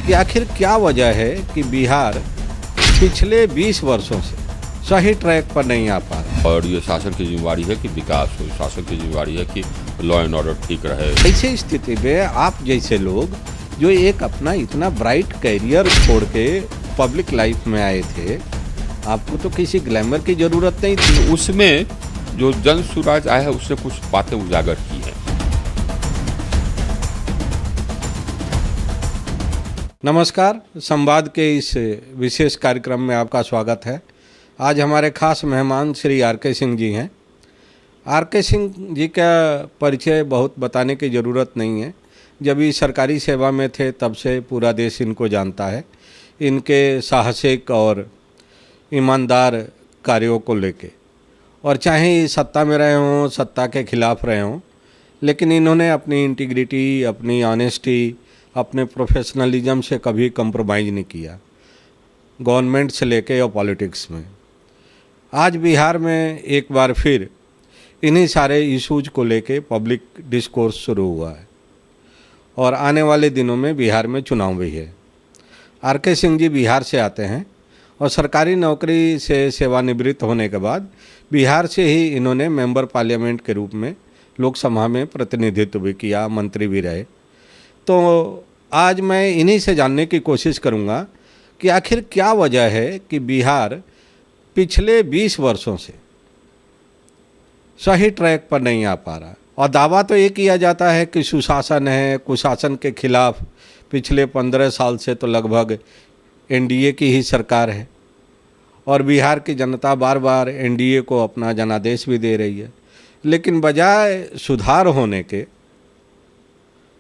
कि आखिर क्या वजह है कि बिहार पिछले 20 वर्षों से सही ट्रैक पर नहीं आ पा रहा। और ये शासन की जिम्मेवारी है कि विकास हो, शासन की जिम्मेवारी है कि लॉ एंड ऑर्डर ठीक रहे। ऐसी स्थिति में आप जैसे लोग जो एक अपना इतना ब्राइट करियर छोड़ के पब्लिक लाइफ में आए थे, आपको तो किसी ग्लैमर की जरूरत नहीं थी। उसमें जो जन सुराज आया है उसने कुछ बातें उजागर की हैं। नमस्कार, संवाद के इस विशेष कार्यक्रम में आपका स्वागत है। आज हमारे खास मेहमान श्री आर.के. सिंह जी हैं। आर.के. सिंह जी का परिचय बहुत बताने की ज़रूरत नहीं है। जब ये सरकारी सेवा में थे तब से पूरा देश इनको जानता है, इनके साहसिक और ईमानदार कार्यों को लेके। और चाहे सत्ता में रहे हों, सत्ता के खिलाफ रहे हों, लेकिन इन्होंने अपनी इंटीग्रिटी, अपनी ऑनेस्टी, अपने प्रोफेशनलिज्म से कभी कंप्रोमाइज़ नहीं किया, गवर्नमेंट से लेके और पॉलिटिक्स में। आज बिहार में एक बार फिर इन्हीं सारे इश्यूज को लेके पब्लिक डिस्कोर्स शुरू हुआ है और आने वाले दिनों में बिहार में चुनाव भी है। आर.के. सिंह जी बिहार से आते हैं और सरकारी नौकरी से सेवानिवृत्त होने के बाद बिहार से ही इन्होंने मेंबर पार्लियामेंट के रूप में लोकसभा में प्रतिनिधित्व भी किया, मंत्री भी रहे। तो आज मैं इन्हीं से जानने की कोशिश करूंगा कि आखिर क्या वजह है कि बिहार पिछले 20 वर्षों से सही ट्रैक पर नहीं आ पा रहा। और दावा तो ये किया जाता है कि सुशासन है, कुशासन के खिलाफ पिछले 15 साल से तो लगभग एनडीए की ही सरकार है और बिहार की जनता बार बार एनडीए को अपना जनादेश भी दे रही है। लेकिन बजाय सुधार होने के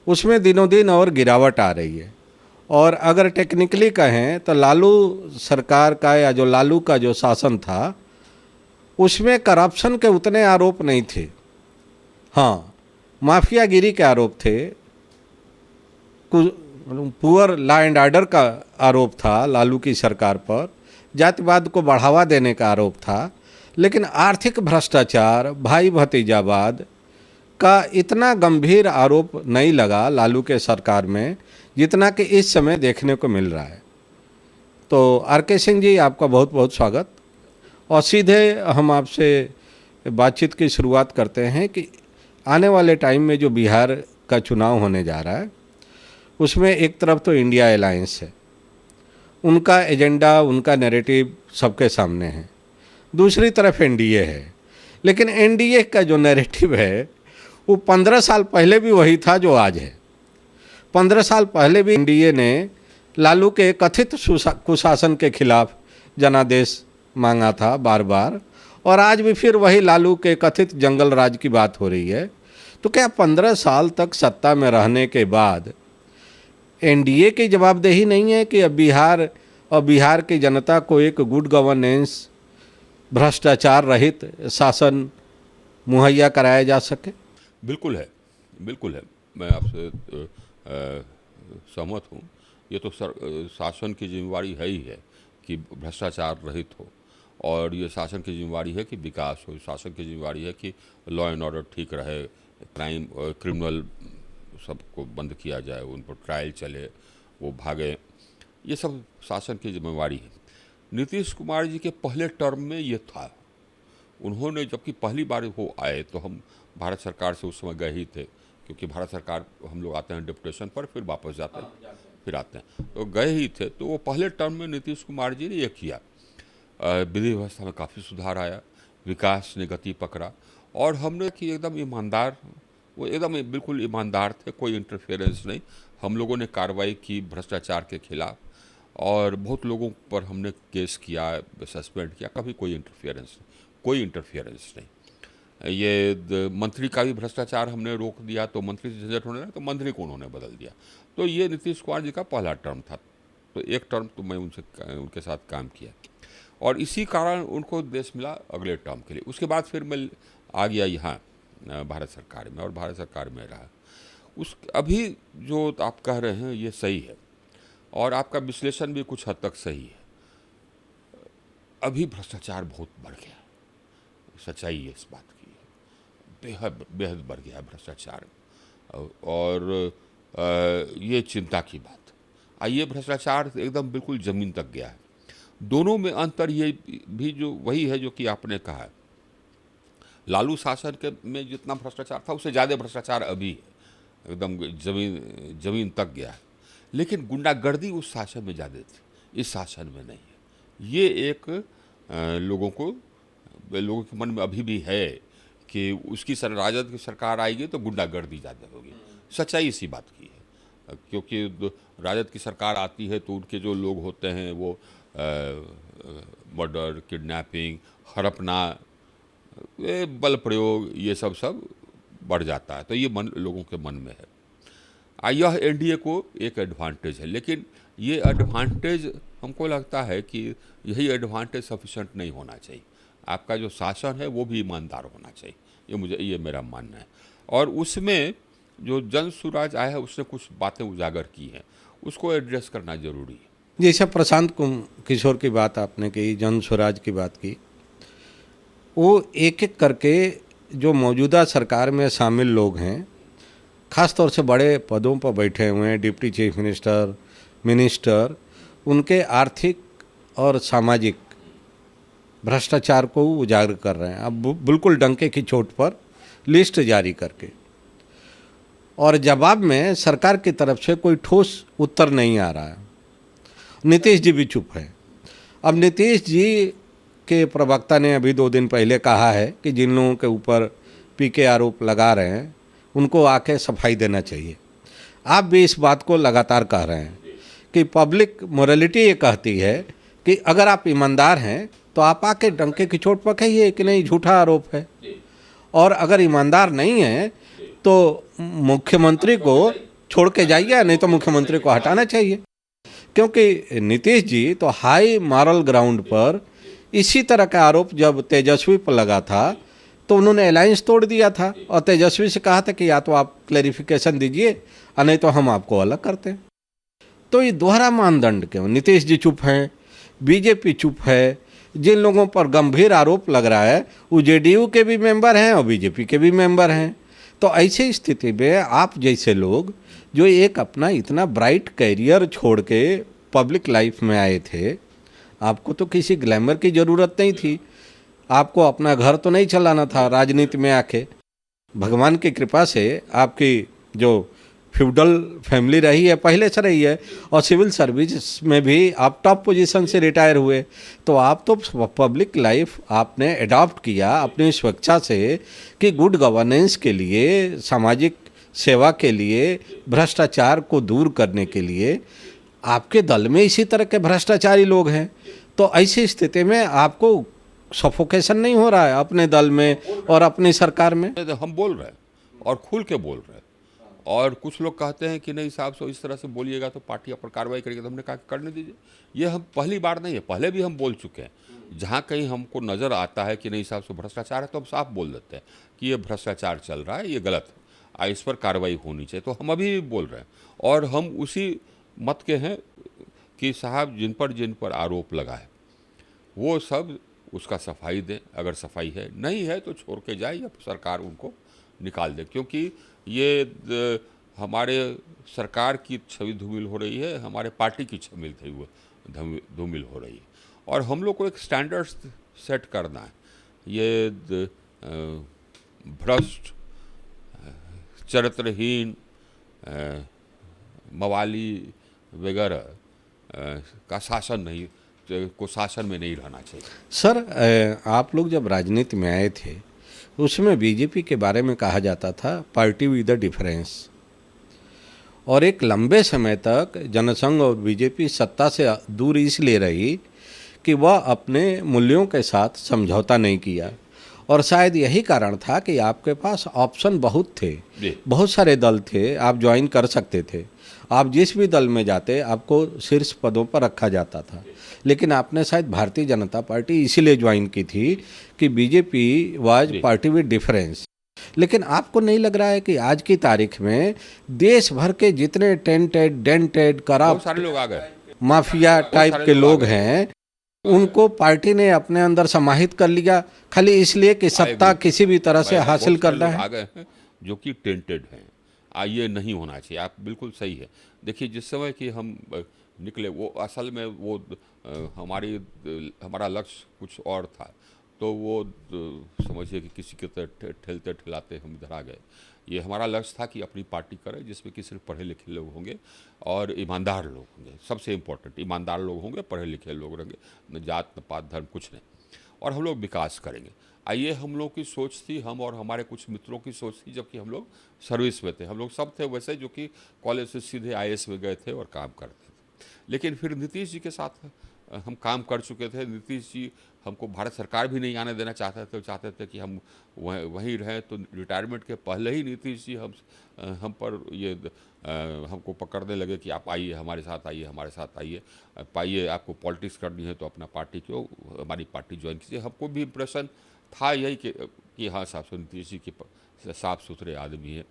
उसमें दिनों दिन और गिरावट आ रही है। और अगर टेक्निकली कहें तो लालू सरकार का या जो लालू का जो शासन था उसमें करप्शन के उतने आरोप नहीं थे। हाँ, माफियागिरी के आरोप थे, पुअर लॉ एंड ऑर्डर का आरोप था लालू की सरकार पर, जातिवाद को बढ़ावा देने का आरोप था। लेकिन आर्थिक भ्रष्टाचार, भाई भतीजावाद का इतना गंभीर आरोप नहीं लगा लालू के सरकार में जितना कि इस समय देखने को मिल रहा है। तो आर.के. सिंह जी, आपका बहुत बहुत स्वागत। और सीधे हम आपसे बातचीत की शुरुआत करते हैं कि आने वाले टाइम में जो बिहार का चुनाव होने जा रहा है उसमें एक तरफ तो इंडिया अलायंस है, उनका एजेंडा, उनका नैरेटिव सबके सामने है। दूसरी तरफ एनडीए है, लेकिन एनडीए का जो नैरेटिव है वो 15 साल पहले भी वही था जो आज है। 15 साल पहले भी एनडीए ने लालू के कथित कुशासन के खिलाफ जनादेश मांगा था बार बार, और आज भी फिर वही लालू के कथित जंगल राज की बात हो रही है। तो क्या 15 साल तक सत्ता में रहने के बाद एनडीए की जवाबदेही नहीं है कि अब बिहार और बिहार की जनता को एक गुड गवर्नेंस, भ्रष्टाचार रहित शासन मुहैया कराया जा सके? बिल्कुल है, बिल्कुल है। मैं आपसे सहमत हूँ। ये तो शासन की जिम्मेवारी है ही है कि भ्रष्टाचार रहित हो, और ये शासन की जिम्मेवारी है कि विकास हो, शासन की जिम्मेवारी है कि लॉ एंड ऑर्डर ठीक रहे, क्राइम क्रिमिनल सबको बंद किया जाए, उन पर ट्रायल चले, वो भागे। ये सब शासन की जिम्मेवारी है। नीतीश कुमार जी के पहले टर्म में ये था। उन्होंने जबकि पहली बार वो आए तो हम भारत सरकार से उस समय गए ही थे, क्योंकि भारत सरकार हम लोग आते हैं डिप्यूटेशन पर, फिर वापस जाते हैं, फिर आते हैं, तो गए ही थे। तो वो पहले टर्म में नीतीश कुमार जी ने ये किया, विधि व्यवस्था में काफ़ी सुधार आया, विकास ने गति पकड़ा, और हमने कि एकदम ईमानदार, वो एकदम बिल्कुल ईमानदार थे, कोई इंटरफेरेंस नहीं। हम लोगों ने कार्रवाई की भ्रष्टाचार के खिलाफ और बहुत लोगों पर हमने केस किया, सस्पेंड किया, कभी कोई इंटरफेरेंस नहीं। ये मंत्री का भी भ्रष्टाचार हमने रोक दिया, तो मंत्री से झंझट होने लगा तो मंत्री को उन्होंने बदल दिया। तो ये नीतीश कुमार जी का पहला टर्म था। तो एक टर्म तो मैं उनके साथ काम किया, और इसी कारण उनको देश मिला अगले टर्म के लिए। उसके बाद फिर मैं आ गया यहाँ भारत सरकार में, और भारत सरकार में रहा। अभी जो आप कह रहे हैं ये सही है, और आपका विश्लेषण भी कुछ हद तक सही है। अभी भ्रष्टाचार बहुत बढ़ गया, सच्चाई है इस बात की, बेहद बढ़ गया भ्रष्टाचार। और ये चिंता की बात। और ये भ्रष्टाचार एकदम बिल्कुल ज़मीन तक गया है। दोनों में अंतर ये भी जो वही है जो कि आपने कहा है, लालू शासन के में जितना भ्रष्टाचार था उससे ज़्यादा भ्रष्टाचार अभी है, एकदम जमीन जमीन तक गया है। लेकिन गुंडागर्दी उस शासन में ज़्यादा थी, इस शासन में नहीं है। ये एक लोगों के मन में अभी भी है कि उसकी राजद की सरकार आएगी तो गुंडागर्दी ज़्यादा होगी। सच्चाई इसी बात की है, क्योंकि राजद की सरकार आती है तो उनके जो लोग होते हैं वो मर्डर, किडनैपिंग, हड़पना, बल प्रयोग, ये सब बढ़ जाता है। तो ये लोगों के मन में है। यह एनडीए को एक एडवांटेज है, लेकिन ये एडवांटेज हमको लगता है कि यही एडवांटेज सफिशेंट नहीं होना चाहिए। आपका जो शासन है वो भी ईमानदार होना चाहिए, ये मेरा मानना है। और उसमें जो जन सुराज आया है उसने कुछ बातें उजागर की हैं, उसको एड्रेस करना जरूरी है। जैसे प्रशांत किशोर की बात आपने की, जन स्वराज की बात की, वो एक एक करके जो मौजूदा सरकार में शामिल लोग हैं, ख़ास तौर से बड़े पदों पर बैठे हुए हैं, डिप्टी चीफ मिनिस्टर, उनके आर्थिक और सामाजिक भ्रष्टाचार को उजागर कर रहे हैं। अब बिल्कुल डंके की चोट पर लिस्ट जारी करके, और जवाब में सरकार की तरफ से कोई ठोस उत्तर नहीं आ रहा है। नीतीश जी भी चुप है। अब नीतीश जी के प्रवक्ता ने अभी 2 दिन पहले कहा है कि जिन लोगों के ऊपर पीके आरोप लगा रहे हैं उनको आके सफाई देना चाहिए। आप भी इस बात को लगातार कह रहे हैं कि पब्लिक मोरालिटी ये कहती है कि अगर आप ईमानदार हैं तो आप आके डंके की चोट पर कहिए कि नहीं, झूठा आरोप है, और अगर ईमानदार नहीं है तो मुख्यमंत्री को छोड़ के जाइए, नहीं तो मुख्यमंत्री को हटाना चाहिए। क्योंकि नीतीश जी तो हाई मॉरल ग्राउंड पर इसी तरह का आरोप जब तेजस्वी पर लगा था तो उन्होंने अलायंस तोड़ दिया था और तेजस्वी से कहा था कि या तो आप क्लैरिफिकेशन दीजिए और नहीं तो हम आपको अलग करते हैं। तो ये दोहरा मानदंड क्यों? नीतीश जी चुप हैं, बीजेपी चुप है। जिन लोगों पर गंभीर आरोप लग रहा है वो जेडीयू के भी मेंबर हैं और बीजेपी के भी मेंबर हैं। तो ऐसी स्थिति में आप जैसे लोग जो एक अपना इतना ब्राइट कैरियर छोड़ के पब्लिक लाइफ में आए थे, आपको तो किसी ग्लैमर की ज़रूरत नहीं थी, आपको अपना घर तो नहीं चलाना था राजनीति में आके। भगवान की कृपा से आपकी जो फ्यूडल फैमिली रही है पहले से रही है, और सिविल सर्विस में भी आप टॉप पोजीशन से रिटायर हुए, तो आप तो पब्लिक लाइफ आपने एडॉप्ट किया अपनी स्वेच्छा से कि गुड गवर्नेंस के लिए, सामाजिक सेवा के लिए, भ्रष्टाचार को दूर करने के लिए। आपके दल में इसी तरह के भ्रष्टाचारी लोग हैं, तो ऐसी स्थिति में आपको सफोकेशन नहीं हो रहा है अपने दल में और अपनी सरकार में? हम बोल रहे हैं और खुल के बोल रहे हैं, और कुछ लोग कहते हैं कि नहीं साहब सो इस तरह से बोलिएगा तो पार्टी पर कार्रवाई करेगी, तो हमने कहा करने दीजिए। ये हम पहली बार नहीं है, पहले भी हम बोल चुके हैं। जहाँ कहीं हमको नज़र आता है कि नहीं साहब सो भ्रष्टाचार है तो हम साफ बोल देते हैं कि ये भ्रष्टाचार चल रहा है, ये गलत है, इस पर कार्रवाई होनी चाहिए। तो हम अभी भी बोल रहे हैं, और हम उसी मत के हैं कि साहब जिन पर आरोप लगा है वो सब उसका सफाई दें। अगर सफाई है, नहीं है तो छोड़ के जाए या सरकार उनको निकाल दे, क्योंकि ये हमारे सरकार की छवि धूमिल हो रही है, हमारे पार्टी की छवि धूमिल हो रही है, और हम लोग को एक स्टैंडर्ड सेट करना है। ये भ्रष्ट, चरित्रहीन, मवाली वगैरह का शासन नहीं को शासन में नहीं रहना चाहिए। सर, आप लोग जब राजनीति में आए थे उसमें बीजेपी के बारे में कहा जाता था पार्टी विद द डिफरेंस, और एक लंबे समय तक जनसंघ और बीजेपी सत्ता से दूर इसलिए रही कि वह अपने मूल्यों के साथ समझौता नहीं किया, और शायद यही कारण था कि आपके पास ऑप्शन बहुत थे, बहुत सारे दल थे, आप ज्वाइन कर सकते थे। आप जिस भी दल में जाते आपको शीर्ष पदों पर रखा जाता था, लेकिन आपने शायद भारतीय जनता पार्टी इसीलिए ज्वाइन की थी कि BJP was party with difference. लेकिन आपको नहीं लग रहा है कि आज की तारीख में देश भर के जितने टेंटेड, डेंटेड, करप्ट, सारे लोग आ गए, माफिया टाइप के लोग हैं, उनको पार्टी ने अपने अंदर समाहित कर लिया खाली इसलिए कि सत्ता किसी भी तरह से हासिल करना है? आ गए हैं जो कि टेंटेड हैं। ये नहीं होना चाहिए। आप बिल्कुल सही है। देखिए जिस समय कि हम निकले वो असल में वो हमारा लक्ष्य कुछ और था। तो वो समझिए कि किसी के तरह ठेलते ठेलाते हम इधर आ गए। ये हमारा लक्ष्य था कि अपनी पार्टी करें जिसमें कि सिर्फ पढ़े लिखे लोग होंगे और ईमानदार लोग होंगे। सबसे इम्पोर्टेंट ईमानदार लोग होंगे, पढ़े लिखे लोग रहेंगे, न जात न पात धर्म कुछ नहीं, और हम लोग विकास करेंगे। आइए हम लोग की सोच थी, हम और हमारे कुछ मित्रों की सोच थी, जबकि हम लोग सर्विस में थे। हम लोग सब थे वैसे जो कि कॉलेज से सीधे आईएएस में गए थे और काम करते थे। लेकिन फिर नीतीश जी के साथ हम काम कर चुके थे। नीतीश जी हमको भारत सरकार भी नहीं आने देना चाहते थे कि हम वहीं रहें। तो रिटायरमेंट के पहले ही नीतीश जी हम पर ये हमको पकड़ने लगे कि आप आइए हमारे साथ, आइए हमारे साथ, आइए पाइए, आपको पॉलिटिक्स करनी है तो अपना पार्टी क्यों, हमारी पार्टी ज्वाइन कीजिए। हमको भी इम्प्रेशन था यही कि हाँ साहब नीतीश जी के साफ सुथरे आदमी है।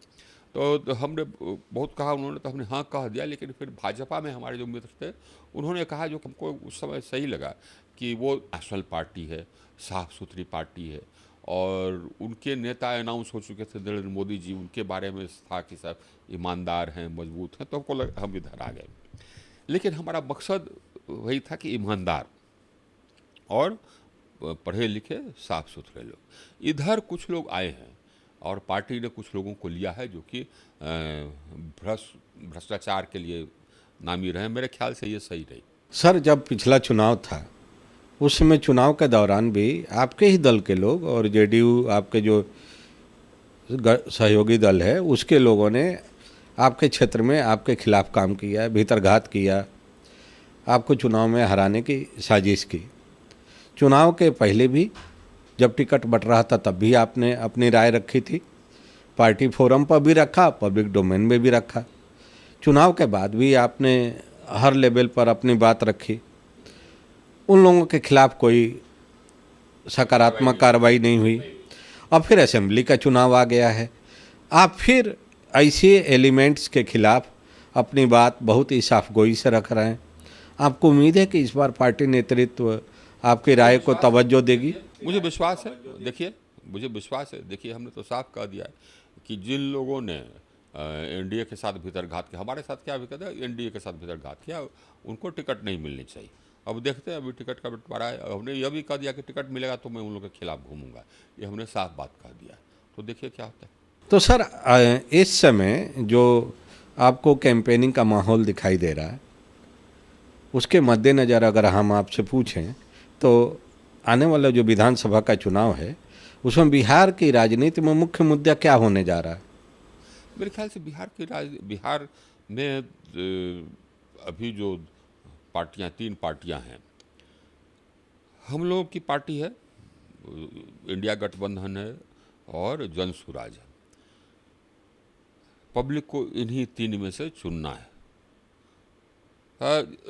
तो हमने बहुत कहा उन्होंने, तो हमने हाँ कह दिया। लेकिन फिर भाजपा में हमारे जो मित्र थे उन्होंने कहा, जो हमको उस समय सही लगा, कि वो नेशनल पार्टी है, साफ़ सुथरी पार्टी है, और उनके नेता अनाउंस हो चुके थे, नरेंद्र मोदी जी, उनके बारे में था कि सब ईमानदार हैं, मजबूत हैं। तो हमको हम इधर आ गए। लेकिन हमारा मकसद वही था कि ईमानदार और पढ़े लिखे साफ सुथरे लोग। इधर कुछ लोग आए हैं और पार्टी ने कुछ लोगों को लिया है जो कि भ्रष्टाचार के लिए नामी रहे। मेरे ख्याल से ये सही नहीं। सर, जब पिछला चुनाव था उस समय चुनाव के दौरान भी आपके ही दल के लोग और जेडीयू आपके जो सहयोगी दल है उसके लोगों ने आपके क्षेत्र में आपके खिलाफ काम किया, भीतरघात किया, आपको चुनाव में हराने की साजिश की। चुनाव के पहले भी जब टिकट बंट रहा था तब भी आपने अपनी राय रखी थी, पार्टी फोरम पर भी रखा, पब्लिक डोमेन में भी रखा। चुनाव के बाद भी आपने हर लेवल पर अपनी बात रखी। उन लोगों के खिलाफ कोई सकारात्मक कार्रवाई नहीं हुई। अब फिर असेंबली का चुनाव आ गया है, आप फिर ऐसे एलिमेंट्स के खिलाफ अपनी बात बहुत ही साफगोई से रख रहे हैं। आपको उम्मीद है कि इस बार पार्टी नेतृत्व आपकी राय को तवज्जो देगी? मुझे विश्वास है। देखिए मुझे विश्वास है। देखिए हमने तो साफ कह दिया है कि जिन लोगों ने एनडीए के साथ भीतरघात किया, हमारे साथ क्या भी कहते हैं, एनडीए के साथ भीतरघात किया, उनको टिकट नहीं मिलनी चाहिए। अब देखते हैं, अभी टिकट का बंटवारा है। हमने यह भी कह दिया कि टिकट मिलेगा तो मैं उन लोगों के खिलाफ घूमूंगा। ये हमने साफ बात कह दिया। तो देखिए क्या होता है। तो सर, इस समय जो आपको कैंपेनिंग का माहौल दिखाई दे रहा है उसके मद्देनज़र अगर हम आपसे पूछें तो आने वाला जो विधानसभा का चुनाव है उसमें बिहार की राजनीति में मुख्य मुद्दा क्या होने जा रहा है? मेरे ख्याल से बिहार में अभी जो पार्टियां, 3 पार्टियां हैं। हम लोगों की पार्टी है, इंडिया गठबंधन है और जन सुराज है। पब्लिक को इन्हीं 3 में से चुनना है।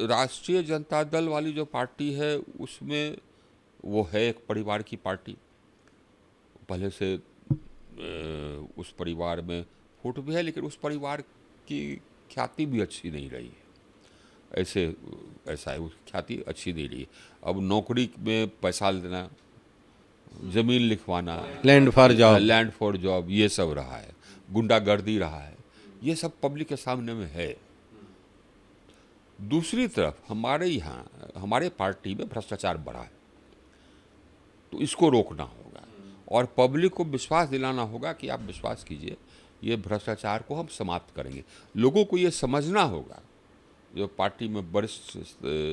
राष्ट्रीय जनता दल वाली जो पार्टी है उसमें वो है एक परिवार की पार्टी। पहले से उस परिवार में फूट भी है, लेकिन उस परिवार की ख्याति भी अच्छी नहीं रही है। ऐसा है, उसकी ख्याति अच्छी नहीं रही। अब नौकरी में पैसा लेना, ज़मीन लिखवाना, लैंड फॉर जॉब, ये सब रहा है। गुंडागर्दी रहा है। ये सब पब्लिक के सामने में है। दूसरी तरफ हमारे यहाँ, हमारे पार्टी में भ्रष्टाचार बढ़ा है, तो इसको रोकना होगा और पब्लिक को विश्वास दिलाना होगा कि आप विश्वास कीजिए, ये भ्रष्टाचार को हम समाप्त करेंगे। लोगों को ये समझना होगा, जो पार्टी में वरिष्ठ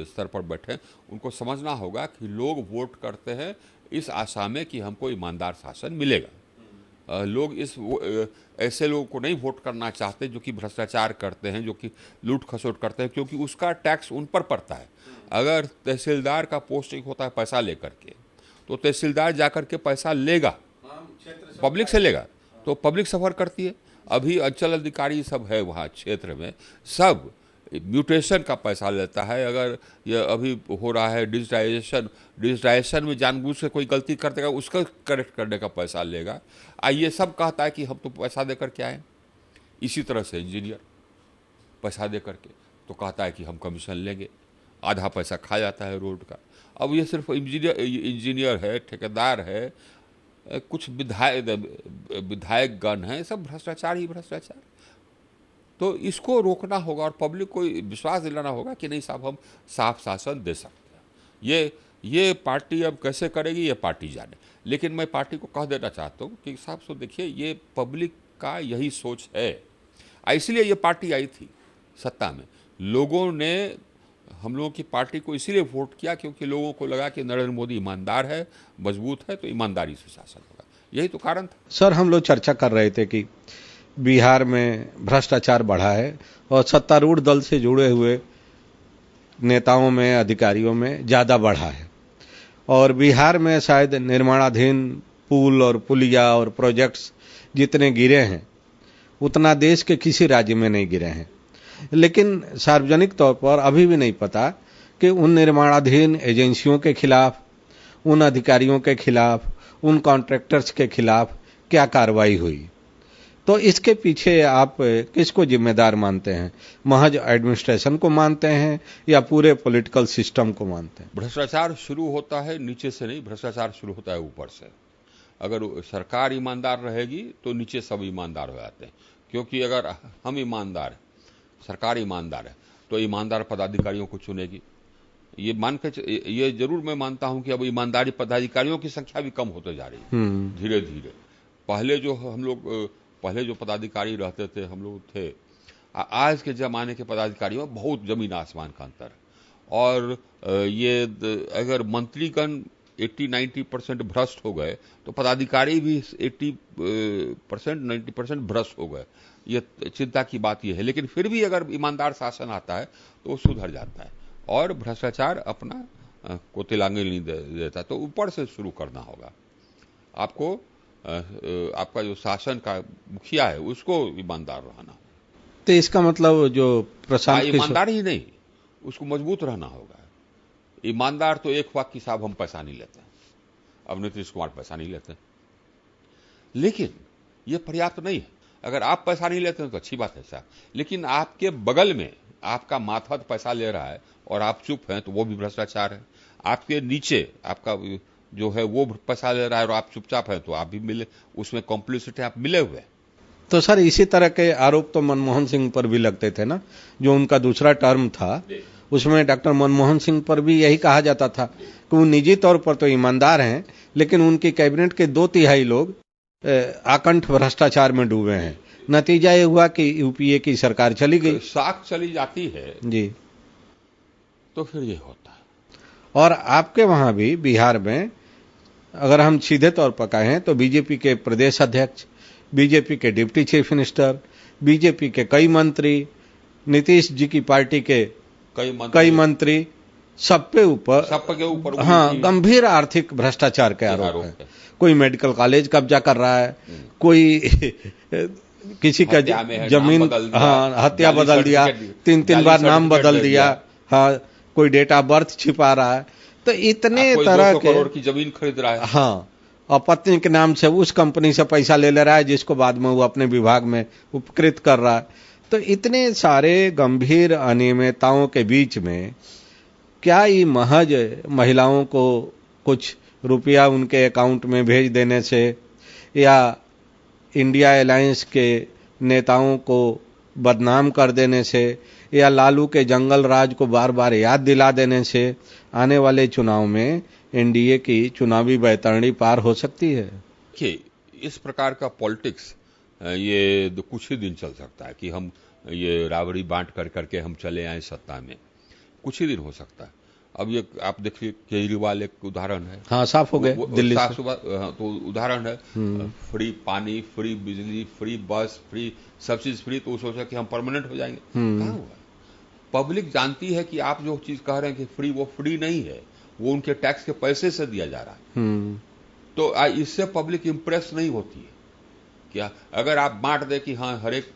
स्तर पर बैठे उनको समझना होगा कि लोग वोट करते हैं इस आशा में कि हमको ईमानदार शासन मिलेगा। लोग ऐसे लोगों को नहीं वोट करना चाहते जो कि भ्रष्टाचार करते हैं, जो कि लूट खसोट करते हैं, क्योंकि उसका टैक्स उन पर पड़ता है। अगर तहसीलदार का पोस्टिंग होता है पैसा लेकर के, तो तहसीलदार जाकर के पैसा लेगा, पब्लिक से लेगा, तो पब्लिक सफ़र करती है। अभी अंचल अधिकारी सब है वहाँ क्षेत्र में, सब म्यूटेशन का पैसा लेता है। अगर ये अभी हो रहा है डिजिटाइजेशन में जानबूझ के कोई गलती कर देगा, उसका करेक्ट करने का पैसा लेगा। ये सब कहता है कि हम तो पैसा देकर के आए। इसी तरह से इंजीनियर पैसा दे करके तो कहता है कि हम कमीशन लेंगे, आधा पैसा खा जाता है रोड का। अब ये सिर्फ इंजीनियर है, ठेकेदार है, कुछ विधायक गण है, सब भ्रष्टाचार ही भ्रष्टाचार। तो इसको रोकना होगा और पब्लिक को विश्वास दिलाना होगा कि नहीं साहब, हम साफ शासन दे सकते हैं। ये पार्टी अब कैसे करेगी ये पार्टी जाने, लेकिन मैं पार्टी को कह देना चाहता हूँ कि साहब सो देखिए, ये पब्लिक का यही सोच है, इसलिए ये पार्टी आई थी सत्ता में। लोगों ने हम लोगों की पार्टी को इसीलिए वोट किया क्योंकि लोगों को लगा कि नरेंद्र मोदी ईमानदार है, मजबूत है, तो ईमानदारी से शासन होगा। यही तो कारण था। सर, हम लोग चर्चा कर रहे थे कि बिहार में भ्रष्टाचार बढ़ा है और सत्तारूढ़ दल से जुड़े हुए नेताओं में, अधिकारियों में ज़्यादा बढ़ा है, और बिहार में शायद निर्माणाधीन पुल और पुलिया और प्रोजेक्ट्स जितने गिरे हैं उतना देश के किसी राज्य में नहीं गिरे हैं। लेकिन सार्वजनिक तौर पर अभी भी नहीं पता कि उन निर्माणाधीन एजेंसियों के खिलाफ, उन अधिकारियों के खिलाफ, उन कॉन्ट्रैक्टर्स के खिलाफ क्या कार्रवाई हुई। तो इसके पीछे आप किसको जिम्मेदार मानते हैं? महज एडमिनिस्ट्रेशन को मानते हैं या पूरे पॉलिटिकल सिस्टम को मानते हैं? भ्रष्टाचार शुरू होता है नीचे से नहीं, भ्रष्टाचार शुरू होता है ऊपर से। अगर सरकार ईमानदार रहेगी तो नीचे सब ईमानदार हो जाते हैं, क्योंकि अगर हम ईमानदार हैं, सरकार ईमानदार है, तो ईमानदार पदाधिकारियों को चुनेगी। ये जरूर मैं मानता हूं कि अब ईमानदारी पदाधिकारियों की संख्या भी कम होते जा रही है धीरे धीरे। पहले जो पदाधिकारी रहते थे, हम लोग थे, आज के जमाने के पदाधिकारियों में बहुत जमीन आसमान का अंतर है। और ये अगर मंत्रीगण 80-90% भ्रष्ट हो गए तो पदाधिकारी भी 80% 90% भ्रष्ट हो गए। ये चिंता की बात यह है, लेकिन फिर भी अगर ईमानदार शासन आता है तो वो सुधर जाता है और भ्रष्टाचार अपना को तिलांगे नहीं देता। तो ऊपर से शुरू करना होगा आपको। आपका जो शासन का मुखिया है उसको ईमानदार रहना। तो इसका मतलब जो प्रशांत ईमानदार ही नहीं, उसको मजबूत रहना होगा। ईमानदार तो एक वाक्य साहब हम पैसा नहीं लेते, अब नीतीश कुमार पैसा नहीं लेते, लेकिन यह पर्याप्त नहीं है। अगर आप पैसा नहीं लेते हैं तो अच्छी बात है साहब, लेकिन आपके बगल में आपका माथात पैसा ले रहा है और आप चुप हैं तो वो भी भ्रष्टाचार है। आपके नीचे आपका जो है वो पैसा ले रहा है और आप चुपचाप हैं तो आप भी मिले, उसमें कॉम्प्लिसिटी, आप मिले हुए। तो सर, इसी तरह के आरोप तो मनमोहन सिंह पर भी लगते थे ना, जो उनका दूसरा टर्म था उसमें डॉक्टर मनमोहन सिंह पर भी यही कहा जाता था कि वो निजी तौर पर तो ईमानदार हैं, लेकिन उनकी कैबिनेट के 2/3 लोग आकंठ भ्रष्टाचार में डूबे हैं। नतीजा ये हुआ कि यूपीए की सरकार चली गई, साख चली जाती है जी, तो फिर ये होता है। और आपके वहां भी बिहार में अगर हम सीधे तौर पर कहें तो बीजेपी के प्रदेश अध्यक्ष, बीजेपी के डिप्टी चीफ मिनिस्टर, बीजेपी के कई मंत्री, नीतीश जी की पार्टी के कई मंत्री, सबके ऊपर हाँ, गंभीर आर्थिक भ्रष्टाचार के आरोप है। कोई मेडिकल कॉलेज कब्जा कर रहा है, कोई किसी का जमीन हत्या बदल दिया, 3 बार नाम बदल दिया, हाँ, कोई डेट ऑफ बर्थ छिपा रहा है। तो इतने तरह के करोड़ की जमीन खरीद रहा है, हाँ, और पत्नी के नाम से उस कंपनी से पैसा ले रहा है जिसको बाद में वो अपने विभाग में उपकृत कर रहा है। तो इतने सारे गंभीर अनियमितताओं के बीच में क्या ये महज महिलाओं को कुछ रुपया उनके अकाउंट में भेज देने से या इंडिया अलायंस के नेताओं को बदनाम कर देने से या लालू के जंगल राज को बार बार याद दिला देने से आने वाले चुनाव में एनडीए की चुनावी बैतरणी पार हो सकती है? देखिए, इस प्रकार का पॉलिटिक्स ये कुछ ही दिन चल सकता है कि हम ये राबड़ी बांट करके हम चले आए सत्ता में, कुछ ही दिन हो सकता है। अब ये आप देखिए, केजरीवाल एक उदाहरण है, हाँ, साफ हो गए दिल्ली से, तो उदाहरण है, फ्री पानी, फ्री बिजली, फ्री बस, फ्री सब चीज फ्री, तो सोचा कि हम परमानेंट हो जाएंगे। कहाँ हुआ? पब्लिक जानती है कि आप जो चीज कह रहे हैं कि फ्री, वो फ्री नहीं है, वो उनके टैक्स के पैसे से दिया जा रहा है। तो इससे पब्लिक इंप्रेस नहीं होती है। क्या अगर आप बांट दे कि हाँ हर एक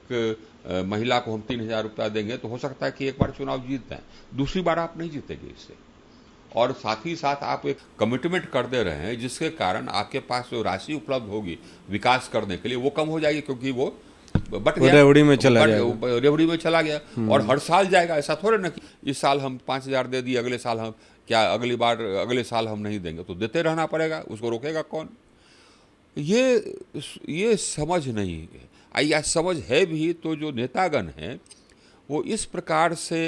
महिला को हम 3,000 रुपया देंगे, तो हो सकता है कि एक बार चुनाव जीत जाए, दूसरी बार आप नहीं जीतेंगे इससे। और साथ ही साथ आप एक कमिटमेंट कर दे रहे हैं जिसके कारण आपके पास जो राशि उपलब्ध होगी विकास करने के लिए वो कम हो जाएगी, क्योंकि वो बट गया, रेवड़ी में चला गया और हर साल जाएगा। ऐसा थोड़े ना कि इस साल हम 5,000 दे दिए, अगले साल हम अगले साल हम नहीं देंगे, तो देते रहना पड़ेगा, उसको रोकेगा कौन? ये समझ नहीं है, या समझ है भी तो जो नेतागण हैं वो इस प्रकार से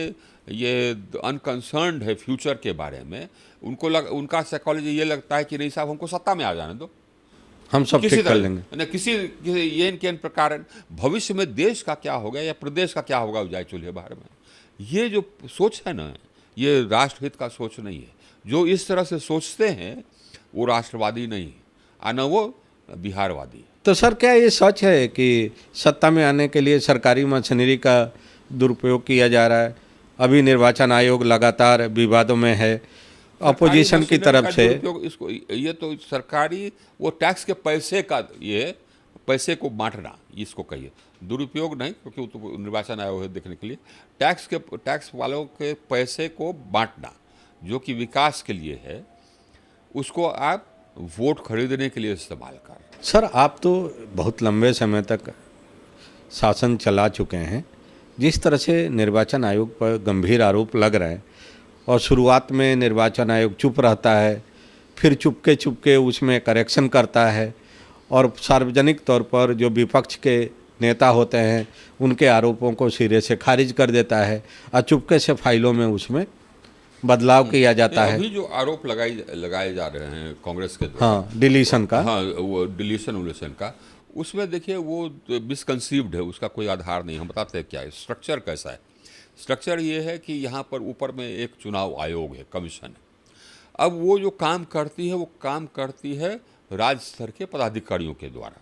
ये अनकंसर्न्ड है फ्यूचर के बारे में। उनका साइकोलॉजी ये लगता है कि नहीं साहब, हमको सत्ता में आ जाने दो, हम सब किसी ठीक कर तरह लेंगे। न किसी ये इनके प्रकार भविष्य में देश का क्या होगा या प्रदेश का क्या होगा जाए चूल्हे बाहर में। ये जो सोच है ना, ये राष्ट्रहित का सोच नहीं है। जो इस तरह से सोचते हैं वो राष्ट्रवादी नहीं है, और न वो बिहारवादी है। तो सर, क्या ये सच है कि सत्ता में आने के लिए सरकारी मशीनरी का दुरुपयोग किया जा रहा है? अभी निर्वाचन आयोग लगातार विवादों में है, अपोजिशन की तरफ से। इसको ये तो सरकारी वो टैक्स के पैसे का, ये पैसे को बांटना, इसको कहिए दुरुपयोग नहीं, क्योंकि वो तो निर्वाचन आयोग है देखने के लिए। टैक्स वालों के पैसे को बांटना जो कि विकास के लिए है, उसको आप वोट खरीदने के लिए इस्तेमाल कर। सर, आप तो बहुत लंबे समय तक शासन चला चुके हैं। जिस तरह से निर्वाचन आयोग पर गंभीर आरोप लग रहा है, और शुरुआत में निर्वाचन आयोग चुप रहता है, फिर चुपके उसमें करेक्शन करता है, और सार्वजनिक तौर पर जो विपक्ष के नेता होते हैं उनके आरोपों को सिरे से खारिज कर देता है, और चुपके से फाइलों में उसमें बदलाव किया जाता है। अभी जो आरोप लगाए जा रहे हैं कांग्रेस के द्वारा, हाँ, डिलीशन का, हाँ वो डिलीशन का, उसमें देखिए वो मिसकंसीव्ड है, उसका कोई आधार नहीं। हम बताते हैं क्या है, स्ट्रक्चर कैसा है। स्ट्रक्चर ये है कि यहाँ पर ऊपर में एक चुनाव आयोग है, कमीशन है। अब वो जो काम करती है वो काम करती है राज्य स्तर के पदाधिकारियों के द्वारा।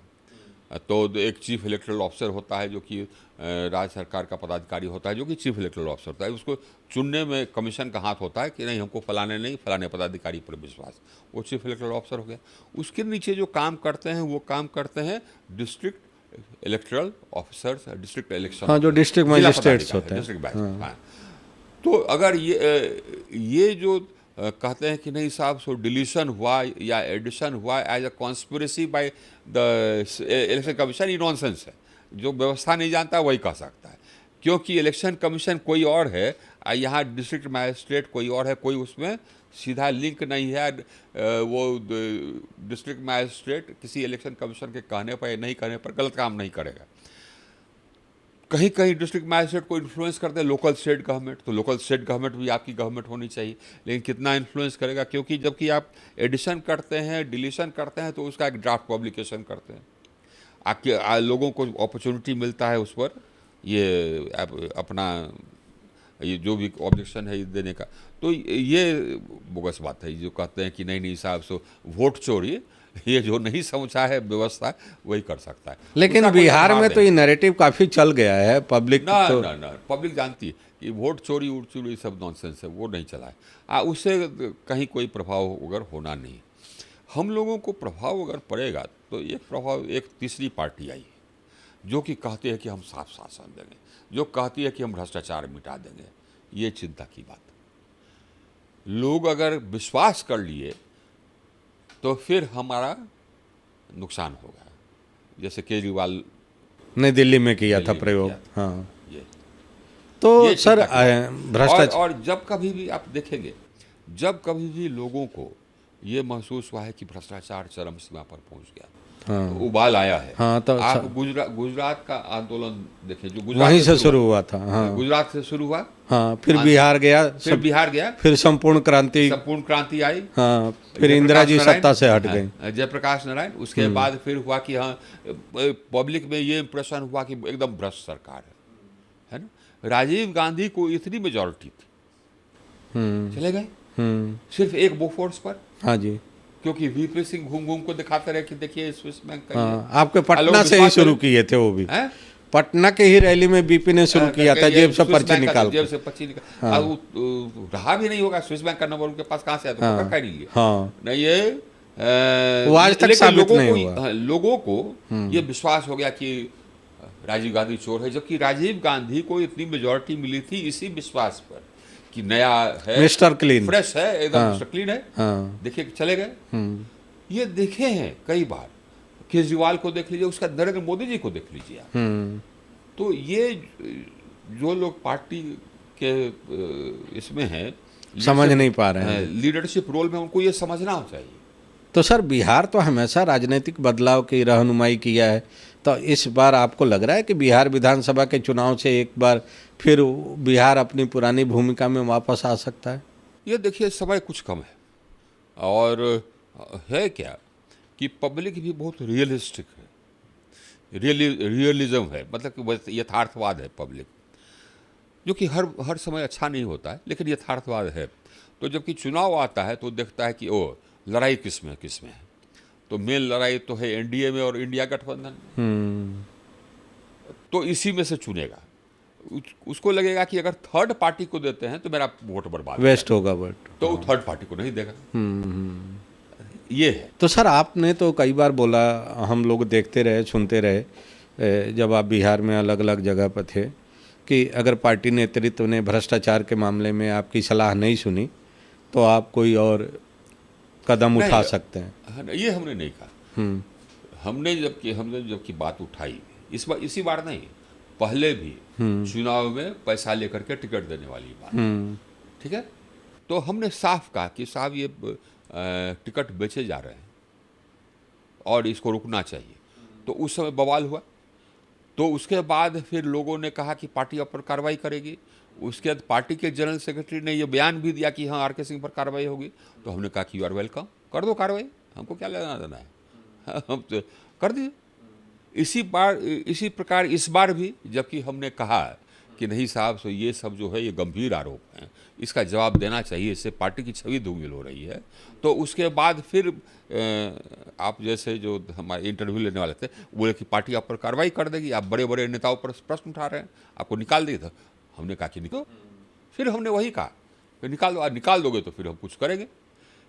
तो एक चीफ इलेक्टोरल ऑफिसर होता है जो कि राज्य सरकार का पदाधिकारी होता है, जो कि चीफ इलेक्टोरल ऑफिसर होता है। उसको चुनने में कमीशन का हाथ होता है कि नहीं, हमको फलाने पदाधिकारी पर विश्वास, वो चीफ इलेक्टोरल ऑफिसर हो गया। उसके नीचे जो काम करते हैं वो काम करते हैं district electoral officers, district election, हाँ, जो डिस्ट्रिक्ट मजिस्ट्रेट्स होते हैं, डिस्ट्रिक्ट मैजिस्ट्रेट। हाँ, तो अगर ये जो कहते हैं कि नहीं साहब, सो डिलीशन हुआ या एडिशन हुआ as a conspiracy by the election commission, ये नॉनसेंस है। जो व्यवस्था नहीं जानता वही कह सकता है, क्योंकि इलेक्शन कमीशन कोई और है, यहाँ डिस्ट्रिक्ट मैजिस्ट्रेट कोई और है, कोई उसमें सीधा लिंक नहीं है। वो डिस्ट्रिक्ट मैजिस्ट्रेट किसी इलेक्शन कमीशन के कहने पर या नहीं कहने पर गलत काम नहीं करेगा। कहीं कहीं डिस्ट्रिक्ट मैजिस्ट्रेट को इन्फ्लुएंस करते हैं लोकल स्टेट गवर्नमेंट, तो लोकल स्टेट गवर्नमेंट भी आपकी गवर्नमेंट होनी चाहिए, लेकिन कितना इन्फ्लुएंस करेगा? क्योंकि जबकि आप एडिशन करते हैं, डिलीशन करते हैं, तो उसका एक ड्राफ्ट पब्लिकेशन करते हैं, आपके लोगों को अपॉर्चुनिटी मिलता है उस पर ये अपना ये जो भी ऑब्जेक्शन है देने का। तो ये बोगस बात है जो कहते हैं कि नहीं साहब, सो वोट चोरी, ये जो नहीं समझा है व्यवस्था वही कर सकता है। लेकिन बिहार में तो ये नैरेटिव काफ़ी चल गया है, पब्लिक ना पब्लिक जानती है कि वोट चोरी ये सब नॉनसेंस है, वो नहीं चला है। उससे कहीं कोई प्रभाव अगर होना नहीं। हम लोगों को प्रभाव अगर पड़ेगा तो एक तीसरी पार्टी आई जो कि कहती है कि हम साफ शासन देंगे, जो कहती है कि हम भ्रष्टाचार मिटा देंगे। ये चिंता की बात। लोग अगर विश्वास कर लिए तो फिर हमारा नुकसान होगा। जैसे केजरीवाल ने दिल्ली में किया था प्रयोग। हाँ, तो ये सर भ्रष्टाचार, और जब कभी भी आप देखेंगे, जब कभी भी लोगों को ये महसूस हुआ है कि भ्रष्टाचार चरम सीमा पर पहुंच गया, हाँ, तो उबाल आया है। हाँ, तो आप गुजरात का आंदोलन देखें, जो गुजरात वहीं से शुरू हुआ था। हाँ, गुजरात से शुरू हुआ, हाँ, फिर बिहार गया, फिर संपूर्ण क्रांति आई, हाँ, फिर इंदिरा जी सत्ता से हट गई, जयप्रकाश नारायण। उसके बाद फिर हुआ कि हाँ, पब्लिक में ये इंप्रेशन हुआ कि एकदम भ्रष्ट सरकार है ना। राजीव गांधी को इतनी मेजॉरिटी थी, चले गए सिर्फ एक बोफोर्स पर। हाँ जी, क्योंकि वीपी सिंह घूम घूम को दिखाते रहे कि देखिए स्विस बैंक का। हाँ, आपके पटना से ही शुरू किए थे वो भी, पटना के ही रैली में बीपी ने शुरू किया था, जेब से पर्ची निकाल। हाँ, रहा भी नहीं होगा स्विस बैंक का नंबर उनके पास कहाँ से आया, तो नहीं लिया। हाँ, नहीं, ये वो आज तक साबित नहीं हुआ। लोगों को ये विश्वास हो गया कि राजीव गांधी चोर है, जबकि राजीव गांधी को इतनी मेजॉरिटी मिली थी इसी विश्वास पर कि नया है, मिस्टर क्लीन, फ्रेश है, एकदम मिस्टर क्लीन है। हाँ, देखिए चले गए। ये देखे हैं कई बार, केजरीवाल को देख लीजिए, उसका नरेंद्र मोदी जी को देख लीजिए आप। तो ये जो लोग पार्टी के इसमें हैं, समझ नहीं पा रहे हैं लीडरशिप रोल में, उनको ये समझना चाहिए तो सर बिहार तो हमेशा राजनीतिक बदलाव की रहनुमाई किया है, तो इस बार आपको लग रहा है कि बिहार विधानसभा के चुनाव से एक बार फिर बिहार अपनी पुरानी भूमिका में वापस आ सकता है? ये देखिए समय कुछ कम है, और है क्या कि पब्लिक भी बहुत रियलिस्टिक है, रियलिज्म है, मतलब कि बस यथार्थवाद है पब्लिक, जो कि हर समय अच्छा नहीं होता है, लेकिन यथार्थवाद है। तो जबकि चुनाव आता है तो देखता है कि ओ लड़ाई किस में है, तो मेन लड़ाई तो है एनडीए में और इंडिया गठबंधन में, तो इसी में से चुनेगा। उसको लगेगा कि अगर थर्ड पार्टी को देते हैं तो मेरा वोट बर्बाद वेस्ट होगा वोट, तो वो थर्ड पार्टी को नहीं देगा। ये है। तो सर आपने तो कई बार बोला, हम लोग देखते रहे सुनते रहे, जब आप बिहार में अलग अलग जगह पर थे, कि अगर पार्टी नेतृत्व ने भ्रष्टाचार के मामले में आपकी सलाह नहीं सुनी तो आप कोई और कदम उठा सकते हैं। ये हमने नहीं कहा। हमने जबकि बात उठाई, इसी बार नहीं, पहले भी चुनाव में पैसा लेकर के टिकट देने वाली बात, ठीक है, तो हमने साफ कहा कि साहब ये टिकट बेचे जा रहे हैं और इसको रुकना चाहिए। तो उस समय बवाल हुआ, तो उसके बाद फिर लोगों ने कहा कि पार्टी आप पर कार्रवाई करेगी। उसके बाद पार्टी के जनरल सेक्रेटरी ने ये बयान भी दिया कि हाँ आर के सिंह पर कार्रवाई होगी। तो हमने कहा कि यू आर वेलकम, कर दो कार्रवाई, हमको क्या लेना देना है, हम तो कर दिए। इसी प्रकार इस बार भी जबकि हमने कहा कि नहीं साहब, सो ये सब जो है ये गंभीर आरोप हैं, इसका जवाब देना चाहिए, इससे पार्टी की छवि धूमिल हो रही है। तो उसके बाद फिर आप जैसे जो हमारे इंटरव्यू लेने वाले थे बोले कि पार्टी आप पर कार्रवाई कर देगी, आप बड़े बड़े नेताओं पर प्रश्न उठा रहे हैं, आपको निकाल देगी। था हमने कहा कि निकालो, फिर हमने वही कहा कि निकाल दोगे तो फिर हम कुछ करेंगे।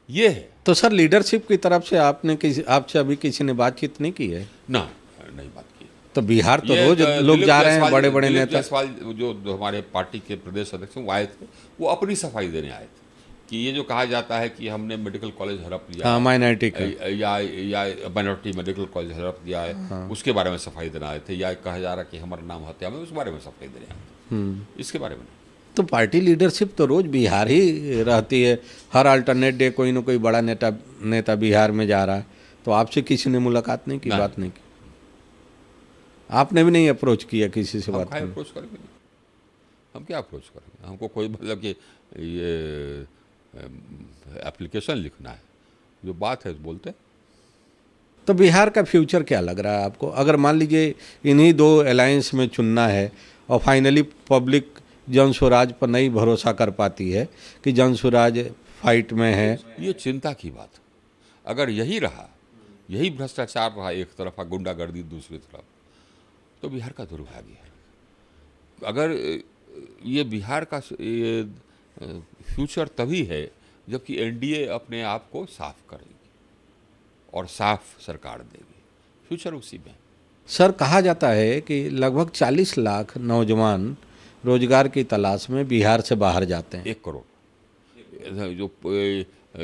ये है। तो सर लीडरशिप की तरफ से आपसे अभी किसी ने बातचीत नहीं की है? ना, नहीं बात की। तो बिहार तो रोज लोग जा रहे हैं, बड़े बड़े नेता। जायसवाल जो हमारे पार्टी के प्रदेश अध्यक्ष वो आए थे, वो अपनी सफाई देने आए थे कि ये जो कहा जाता है कि हमने मेडिकल कॉलेज हड़प लिया, हाँ, माइनॉरिटी का या माइनॉरिटी मेडिकल कॉलेज हड़प दिया है, हाँ, उसके बारे में सफाई देने आए थे, या कहा जा रहा है कि हमारा नाम हत्या में, उस बारे में सफाई देने आए थे, इसके बारे में नहीं। तो पार्टी लीडरशिप तो रोज बिहार ही रहती है, हर अल्टरनेट डे कोई ना कोई बड़ा नेता बिहार में जा रहा है, तो आपसे किसी ने मुलाकात नहीं की, बात नहीं की? आपने भी नहीं अप्रोच किया किसी से? बात अप्रोच करेंगे, हम क्या अप्रोच करेंगे? हमको कोई मतलब कि ये एप्लीकेशन लिखना है, जो बात है बोलते हैं। तो बिहार का फ्यूचर क्या लग रहा है आपको? अगर मान लीजिए इन्हीं दो अलायंस में चुनना है और फाइनली पब्लिक जन स्वराज पर नहीं भरोसा कर पाती है कि जन स्वराज फाइट में है, ये चिंता की बात। अगर यही रहा, यही भ्रष्टाचार रहा एक तरफ, गुंडागर्दी दूसरी तरफ, तो बिहार का दुर्भाग्य है। अगर ये बिहार का ये फ्यूचर तभी है जबकि एनडीए अपने आप को साफ करेगी और साफ सरकार देगी, फ्यूचर उसी में। सर कहा जाता है कि लगभग 40 लाख नौजवान रोजगार की तलाश में बिहार से बाहर जाते हैं। 1 करोड़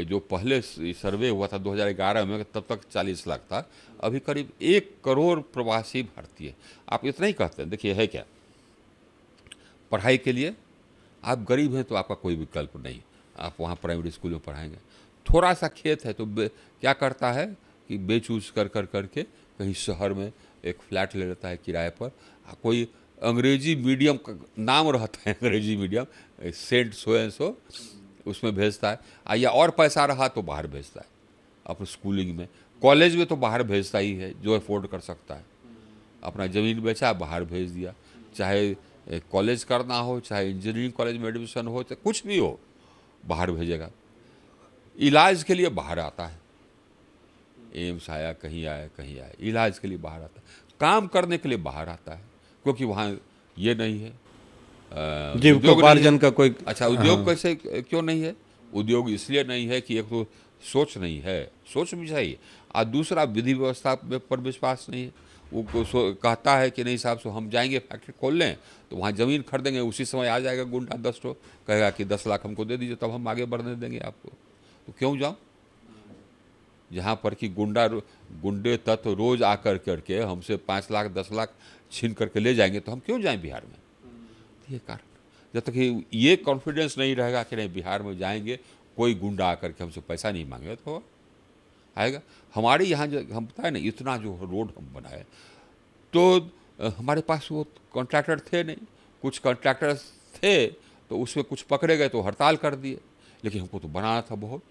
जो पहले सर्वे हुआ था 2011 में, तब तक 40 लाख था, अभी करीब 1 करोड़ प्रवासी भारतीय। आप इतना ही कहते हैं, देखिए है क्या, पढ़ाई के लिए आप गरीब हैं तो आपका कोई विकल्प नहीं, आप वहाँ प्राइमरी स्कूल में पढ़ाएंगे। थोड़ा सा खेत है तो क्या करता है कि बेच उच करके कहीं शहर में एक फ्लैट ले लेता है किराए पर, कोई अंग्रेजी मीडियम का नाम रहता है, अंग्रेजी medium, saint so and so, उसमें भेजता है, या और पैसा रहा तो बाहर भेजता है अपने स्कूलिंग में। कॉलेज में तो बाहर भेजता ही है जो अफोर्ड कर सकता है, अपना ज़मीन बेचा बाहर भेज दिया, चाहे कॉलेज करना हो, चाहे इंजीनियरिंग कॉलेज में एडमिशन हो, चाहे कुछ भी हो, बाहर भेजेगा। इलाज के लिए बाहर आता है, एम्स आया, कहीं आया, इलाज के लिए बाहर आता है, काम करने के लिए बाहर आता है, क्योंकि वहाँ ये नहीं है जीविकोपार्जन का कोई। अच्छा, उद्योग कैसे क्यों नहीं है? उद्योग इसलिए नहीं है कि एक तो सोच नहीं है, सोच भी चाहिए, और दूसरा विधि व्यवस्था पर विश्वास नहीं है। वो कहता है कि नहीं साहब, सो हम जाएंगे फैक्ट्री खोल लें तो वहाँ ज़मीन खरीदेंगे, उसी समय आ जाएगा गुंडा 10 ठो, कहेगा कि 10 लाख हमको दे दीजिए, तब हम आगे बढ़ने देंगे आपको। तो क्यों जाऊँ जहाँ पर कि गुंडे तत्व रोज आकर करके हमसे 5 लाख 10 लाख छीन करके ले जाएंगे, तो हम क्यों जाएं बिहार में? ये कारण, जब तक ये कॉन्फिडेंस नहीं रहेगा कि नहीं बिहार में जाएंगे कोई गुंडा आकर के हमसे पैसा नहीं मांगे, तो आएगा। हमारे यहाँ जो हम बताए ना, इतना जो रोड हम बनाए, तो हमारे पास वो कॉन्ट्रैक्टर थे नहीं। कुछ कॉन्ट्रैक्टर्स थे तो उसमें कुछ पकड़े गए तो हड़ताल कर दिए, लेकिन हमको तो बनाना था बहुत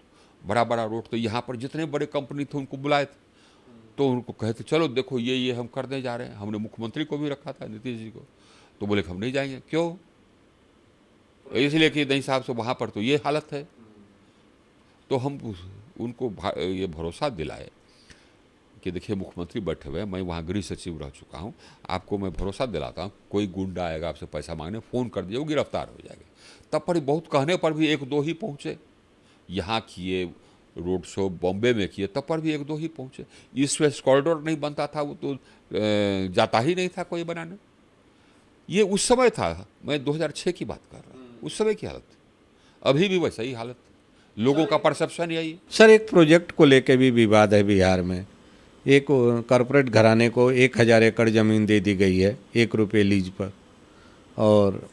बड़ा बड़ा रोड। तो यहाँ पर जितने बड़े कंपनी थे उनको बुलाए थे, तो उनको कहे थे चलो देखो ये हम करने जा रहे हैं। हमने मुख्यमंत्री को भी रखा था, नीतीश जी को, तो बोले कि हम नहीं जाएंगे। क्यों? इसलिए कि नहीं साहब से वहाँ पर तो ये हालत है। तो हम उनको ये भरोसा दिलाए कि देखिए मुख्यमंत्री बैठे हुए हैं, मैं वहाँ गृह सचिव रह चुका हूँ, आपको मैं भरोसा दिलाता हूँ, कोई गुंडा आएगा आपसे पैसा मांगने, फ़ोन कर दिए, वो गिरफ्तार हो जाएगा। तब पर बहुत कहने पर भी एक दो ही पहुँचे। यहाँ किए रोड शो, बॉम्बे में किए, तब पर भी एक दो ही पहुँचे। ईस्ट वेस्ट कॉरिडोर नहीं बनता था, वो तो जाता ही नहीं था कोई बनाने। ये उस समय था, मैं 2006 की बात कर रहा हूँ, उस समय की हालत। अभी भी वैसा ही हालत, लोगों का परसेप्शन यही। सर, एक प्रोजेक्ट को लेके भी विवाद है बिहार में। एक कॉरपोरेट घराने को 1000 एकड़ ज़मीन दे दी गई है 1 रुपये लीज पर, और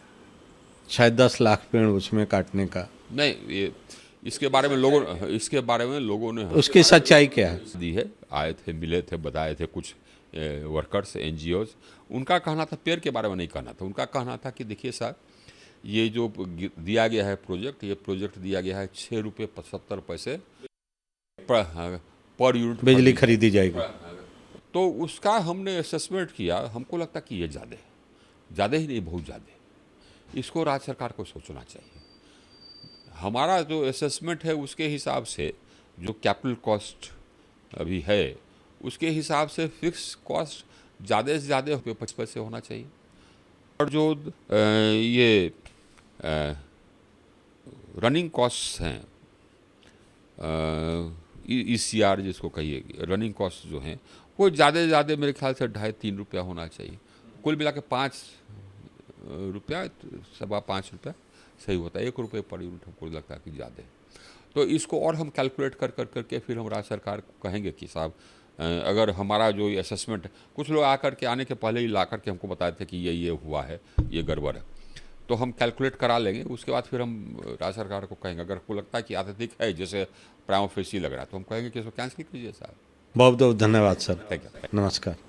शायद 10 लाख पेड़ उसमें काटने का। नहीं, ये इसके बारे में लोगों ने उसकी सच्चाई क्या है? दी है। आए थे, मिले थे, बताए थे कुछ वर्कर्स, NGOs। उनका कहना था, पेड़ के बारे में नहीं कहना था, उनका कहना था कि देखिए साहब, ये जो दिया गया है प्रोजेक्ट, ये प्रोजेक्ट दिया गया है 6 रुपये 75 पैसे पर यूनिट बिजली खरीदी जाएगी। तो उसका हमने असेसमेंट किया, हमको लगता कि ये ज़्यादा ही नहीं, बहुत ज़्यादा। इसको राज्य सरकार को सोचना चाहिए। हमारा जो असेसमेंट है उसके हिसाब से जो कैपिटल कॉस्ट अभी है, उसके हिसाब से फिक्स कॉस्ट ज़्यादा से ज़्यादा 25 पैसे होना चाहिए। और जो ये रनिंग कॉस्ट हैं, ECR जिसको कहिए, रनिंग कॉस्ट जो हैं, वो ज़्यादा से ज़्यादा मेरे ख्याल से 2.5-3 रुपया होना चाहिए। कुल मिला के 5 रुपया, 5.25 रुपया सही होता है। 1 रुपये पर यूनिट हमको लगता है कि ज़्यादा है। तो इसको और हम कैलकुलेट कर करके फिर हम राज्य सरकार को कहेंगे कि साहब, अगर हमारा जो असेसमेंट, कुछ लोग आकर के आने के पहले ही ला करके हमको बताए थे कि ये हुआ है, ये गड़बड़ है, तो हम कैलकुलेट करा लेंगे। उसके बाद फिर हम राज्य सरकार को कहेंगे, अगर आपको लगता है कि अत्यधिक है, जैसे प्राइमा फेसी लग रहा है, तो हम कहेंगे कि इसको कैंसिल कीजिए साहब। बहुत बहुत धन्यवाद सर। Thank you. नमस्कार।